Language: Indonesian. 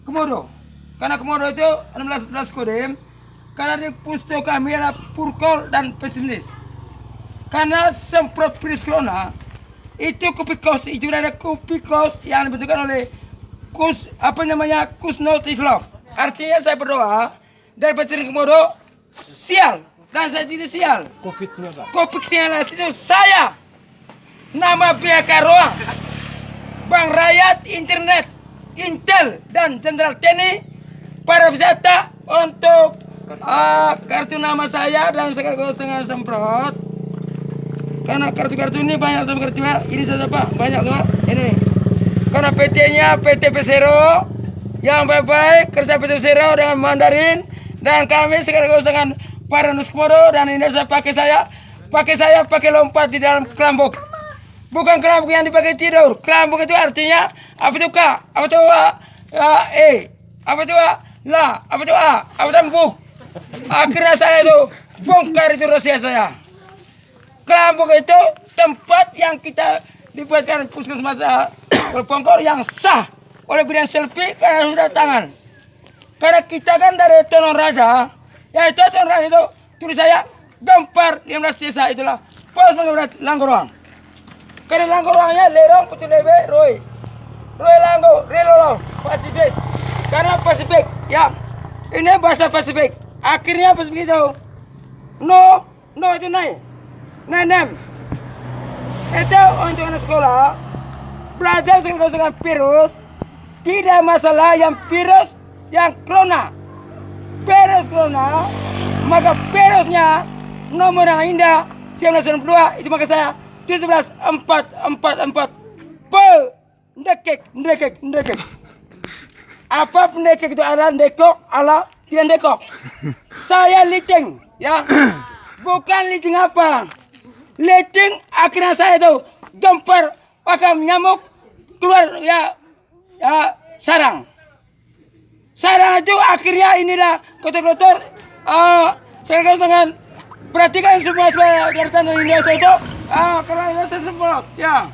Komodo. Karena Komodo itu 16 kodem. Karena di pusto kami adalah purkol dan pesimis. Karena semprot virus corona itu kupikos itu ada kupikos yang dibentukkan oleh Kusnot Islam. Artinya saya berdoa dari petir Komodo sial dan saya tidak sial. COVID-19 itu saya nama pihak Karoang, Bank Rakyat, Internet, Intel dan Jenderal TNI para wisata untuk kartu nama saya dan sekaligus dengan semprot. Karena kartu-kartu ini banyak sama kartu ini saja Pak, banyak Pak. Ini. Karena PT-nya PT Pesero yang baik-baik kerja PT Pesero dengan Mandarin dan kami sekaligus dengan para Nuskomodo dan ini saya pakai lompat di dalam kerambuk. Bukan kerambuk yang dipakai tidur. Kerambuk itu artinya apa itu K, apa itu E, apa itu La, apa itu A, apa itu empuk. Akhirnya saya itu bongkar itu rahasia saya. Kerambuk itu tempat yang kita dibuatkan puskesmas Pongkor yang sah oleh bidang selfie karena sudah tangan. Karena kita kan dari Tonon Raja, ya itu Tonon Raja itu tulis saya Gampar 15 desa itulah pos mengeberat Langgorwang. Karena Langgorwangnya Lerong Putu Lebe Roy Langgo Relolo Pasifik. Karena Pasifik ya ini bahasa Pasifik. Akhirnya Pasifik itu no itu naik. Nenem itu untuk anak sekolah belajar dengan virus tidak masalah yang virus yang corona maka virusnya nomor yang indah 1992 itu maka saya 17444 ndekek apa pendekek itu ada dekok ala tidak dekok saya licing ya bukan licing apa licing akhirnya saya itu gempar pakai nyamuk keluar ya sarang itu akhirnya inilah kotor-kotor saya harus dengan perhatikan semua dari tanah Indonesia itu kalau saya semprot ya